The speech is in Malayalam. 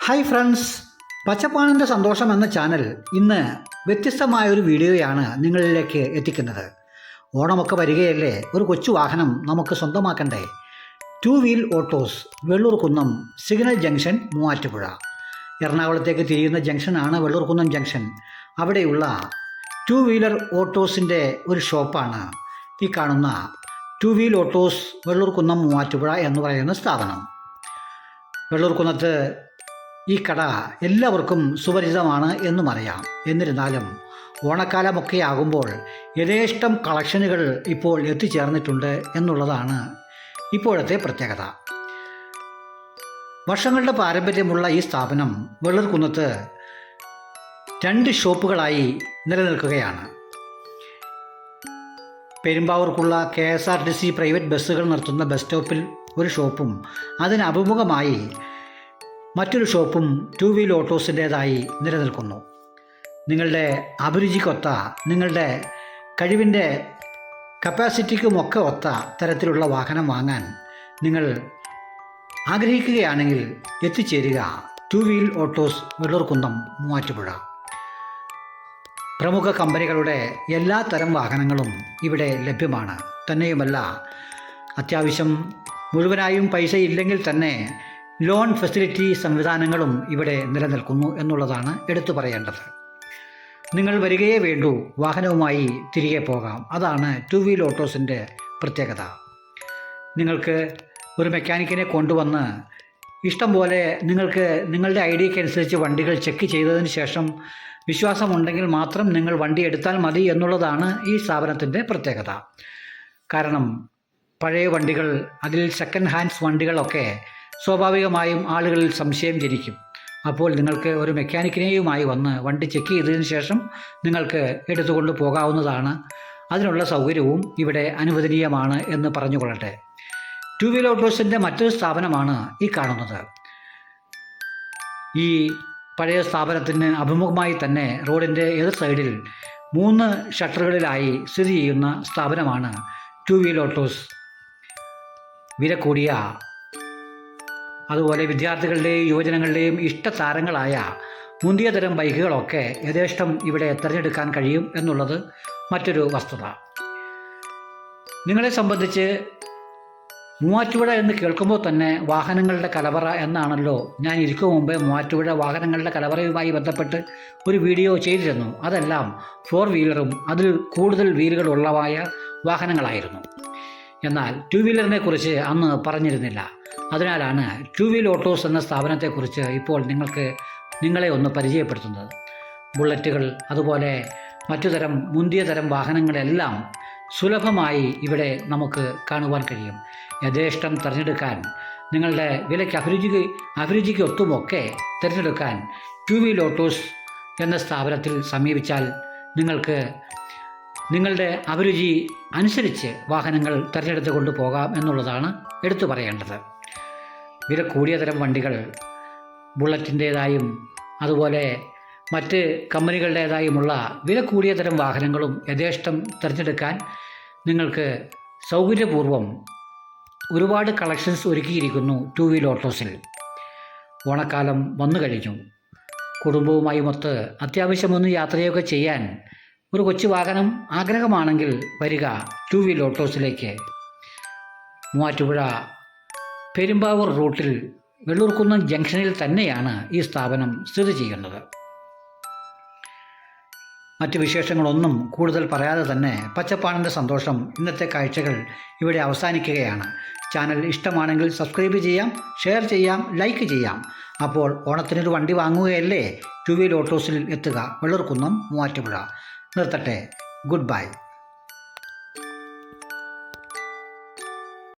ഹായ് ഫ്രണ്ട്സ്, പച്ചപ്പാണിൻ്റെ സന്തോഷം എന്ന ചാനൽ ഇന്ന് വ്യത്യസ്തമായൊരു വീഡിയോയാണ് നിങ്ങളിലേക്ക് എത്തിക്കുന്നത്. ഓണമൊക്കെ വരികയല്ലേ, ഒരു കൊച്ചു വാഹനം നമുക്ക് സ്വന്തമാക്കണ്ടേ? 2 wheel autos Vellurkunnam signal junction Muvattupuzha. എറണാകുളത്തേക്ക് തിരിയുന്ന ജംഗ്ഷനാണ് വെള്ളൂർകുന്നം ജംഗ്ഷൻ. അവിടെയുള്ള 2 വീലർ ഓട്ടോസിൻ്റെ ഒരു ഷോപ്പാണ് ഈ കാണുന്ന 2 വീൽ ഓട്ടോസ് വെള്ളൂർകുന്നം മൂവാറ്റുപുഴ എന്ന് പറയുന്ന സ്ഥാപനം. വെള്ളൂർകുന്നത്ത് ഈ കട എല്ലാവർക്കും സുപരിചിതമാണ് എന്നും അറിയാം. എന്നിരുന്നാലും ഓണക്കാലമൊക്കെ ആകുമ്പോൾ യഥേഷ്ടം കളക്ഷനുകൾ ഇപ്പോൾ എത്തിച്ചേർന്നിട്ടുണ്ട് എന്നുള്ളതാണ് ഇപ്പോഴത്തെ പ്രത്യേകത. വർഷങ്ങളുടെ പാരമ്പര്യമുള്ള ഈ സ്ഥാപനം വെള്ളൂർകുന്നത്ത് 2 ഷോപ്പുകളായി നിലനിൽക്കുകയാണ്. പെരുമ്പാവൂർക്കുള്ള KSRTC പ്രൈവറ്റ് ബസ്സുകൾ നിർത്തുന്ന ബസ് സ്റ്റോപ്പിൽ ഒരു ഷോപ്പും അതിന് അഭിമുഖമായി മറ്റൊരു ഷോപ്പും 2 വീൽ ഓട്ടോസിൻ്റേതായി നിലനിൽക്കുന്നു. നിങ്ങളുടെ അഭിരുചിക്കൊത്ത, നിങ്ങളുടെ കഴിവിൻ്റെ കപ്പാസിറ്റിക്കുമൊക്കെ ഒത്ത തരത്തിലുള്ള വാഹനം വാങ്ങാൻ നിങ്ങൾ ആഗ്രഹിക്കുകയാണെങ്കിൽ എത്തിച്ചേരുക 2 വീൽ ഓട്ടോസ് വെള്ളൂർകുന്നം മൂവാറ്റുപുഴ. പ്രമുഖ കമ്പനികളുടെ എല്ലാ തരം വാഹനങ്ങളും ഇവിടെ ലഭ്യമാണ്. തന്നെയുമല്ല, അത്യാവശ്യം മുഴുവനായും പൈസ ഇല്ലെങ്കിൽ തന്നെ ലോൺ ഫെസിലിറ്റി സംവിധാനങ്ങളും ഇവിടെ നിലനിൽക്കുന്നു എന്നുള്ളതാണ് എടുത്തു പറയേണ്ടത്. നിങ്ങൾ വരികയേ വേണ്ടൂ, വാഹനവുമായി തിരികെ പോകാം. അതാണ് 2 വീൽ ഓട്ടോസിൻ്റെ പ്രത്യേകത. നിങ്ങൾക്ക് ഒരു മെക്കാനിക്കിനെ കൊണ്ടുവന്ന് ഇഷ്ടം പോലെ നിങ്ങൾക്ക് നിങ്ങളുടെ ഐഡിയക്കനുസരിച്ച് വണ്ടികൾ ചെക്ക് ചെയ്തതിന് ശേഷം വിശ്വാസമുണ്ടെങ്കിൽ മാത്രം നിങ്ങൾ വണ്ടി എടുത്താൽ മതി എന്നുള്ളതാണ് ഈ സ്ഥാപനത്തിൻ്റെ പ്രത്യേകത. കാരണം പഴയ വണ്ടികൾ, അതിൽ സെക്കൻഡ് ഹാൻഡ്സ് വണ്ടികളൊക്കെ സ്വാഭാവികമായും ആളുകളിൽ സംശയം ജനിക്കും. അപ്പോൾ നിങ്ങൾക്ക് ഒരു മെക്കാനിക്കിനെയുമായി വന്ന് വണ്ടി ചെക്ക് ചെയ്തതിന് ശേഷം നിങ്ങൾക്ക് എടുത്തുകൊണ്ട് പോകാവുന്നതാണ്. അതിനുള്ള സൗകര്യവും ഇവിടെ അനുവദനീയമാണ് എന്ന് പറഞ്ഞുകൊള്ളട്ടെ. 2 വീൽ ഓട്ടോസിൻ്റെ മറ്റൊരു സ്ഥാപനമാണ് ഈ കാണുന്നത്. ഈ പഴയ സ്ഥാപനത്തിന് അഭിമുഖമായി തന്നെ റോഡിൻ്റെ എതിർ സൈഡിൽ 3 ഷട്ടറുകളിലായി സ്ഥിതി ചെയ്യുന്ന സ്ഥാപനമാണ് 2 വീൽ ഓട്ടോസ്. വില കൂടിയ, അതുപോലെ വിദ്യാർത്ഥികളുടെയും യുവജനങ്ങളുടെയും ഇഷ്ടതാരങ്ങളായ മുന്തിയ തരം ബൈക്കുകളൊക്കെ യഥേഷ്ടം ഇവിടെ തിരഞ്ഞെടുക്കാൻ കഴിയും എന്നുള്ളത് മറ്റൊരു വസ്തുത. നിങ്ങളെ സംബന്ധിച്ച് മൂവാറ്റുപുഴ എന്ന് കേൾക്കുമ്പോൾ തന്നെ വാഹനങ്ങളുടെ കലവറ എന്നാണല്ലോ. ഞാൻ ഇരിക്കും മുമ്പേ മൂവാറ്റുപുഴ വാഹനങ്ങളുടെ കലവറയുമായി ബന്ധപ്പെട്ട് ഒരു വീഡിയോ ചെയ്തിരുന്നു. അതെല്ലാം 4 വീലറും അതിൽ കൂടുതൽ വീലുകളുള്ളവായ വാഹനങ്ങളായിരുന്നു. എന്നാൽ 2 വീലറിനെ കുറിച്ച് അന്ന് പറഞ്ഞിരുന്നില്ല. അതിനാലാണ് 2 വീൽ ഓട്ടോസ് എന്ന സ്ഥാപനത്തെക്കുറിച്ച് ഇപ്പോൾ നിങ്ങളെ ഒന്ന് പരിചയപ്പെടുത്തുന്നത്. ബുള്ളറ്റുകൾ, അതുപോലെ മറ്റു തരം മുന്തിയ തരം വാഹനങ്ങളെല്ലാം സുലഭമായി ഇവിടെ നമുക്ക് കാണുവാൻ കഴിയും. യഥേഷ്ടം തിരഞ്ഞെടുക്കാൻ, നിങ്ങളുടെ വിലയ്ക്ക് അഭിരുചിക്ക് ഒത്തുമൊക്കെ തിരഞ്ഞെടുക്കാൻ 2 വീൽ ഓട്ടോസ് എന്ന സ്ഥാപനത്തിൽ സമീപിച്ചാൽ നിങ്ങൾക്ക് നിങ്ങളുടെ അഭിരുചി അനുസരിച്ച് വാഹനങ്ങൾ തിരഞ്ഞെടുത്ത് കൊണ്ടുപോകാം എന്നുള്ളതാണ് എടുത്തു പറയേണ്ടത്. വില കൂടിയ തരം വണ്ടികൾ, ബുള്ളറ്റിൻ്റേതായും അതുപോലെ മറ്റ് കമ്പനികളുടേതായുമുള്ള വില കൂടിയ തരം വാഹനങ്ങളും യഥേഷ്ടം തിരഞ്ഞെടുക്കാൻ നിങ്ങൾക്ക് സൗകര്യപൂർവ്വം ഒരുപാട് കളക്ഷൻസ് ഒരുക്കിയിരിക്കുന്നു 2 വീൽ ഓട്ടോസിൽ. ഓണക്കാലം വന്നു കഴിഞ്ഞു. കുടുംബവുമായി മൊത്ത് അത്യാവശ്യമൊന്ന് യാത്രയൊക്കെ ചെയ്യാൻ ഒരു കൊച്ചു വാഹനം ആഗ്രഹമാണെങ്കിൽ വരിക 2 വീൽ ഓട്ടോസിലേക്ക്. മൂവാറ്റുപുഴ പെരുമ്പാവൂർ റൂട്ടിൽ വെള്ളൂർകുന്നം ജംഗ്ഷനിൽ തന്നെയാണ് ഈ സ്ഥാപനം സ്ഥിതി ചെയ്യുന്നത്. മറ്റ് വിശേഷങ്ങളൊന്നും കൂടുതൽ പറയാതെ തന്നെ പച്ചപ്പാണിൻ്റെ സന്തോഷം ഇന്നത്തെ കാഴ്ചകൾ ഇവിടെ അവസാനിക്കുകയാണ്. ചാനൽ ഇഷ്ടമാണെങ്കിൽ സബ്സ്ക്രൈബ് ചെയ്യാം, ഷെയർ ചെയ്യാം, ലൈക്ക് ചെയ്യാം. അപ്പോൾ ഓണത്തിനൊരു വണ്ടി വാങ്ങുകയല്ലേ, 2 വീൽ ഓട്ടോസിൽ എത്തുക. വെള്ളൂർകുന്നം മൂവാറ്റുപുഴ. നിർത്തട്ടെ. Good bye.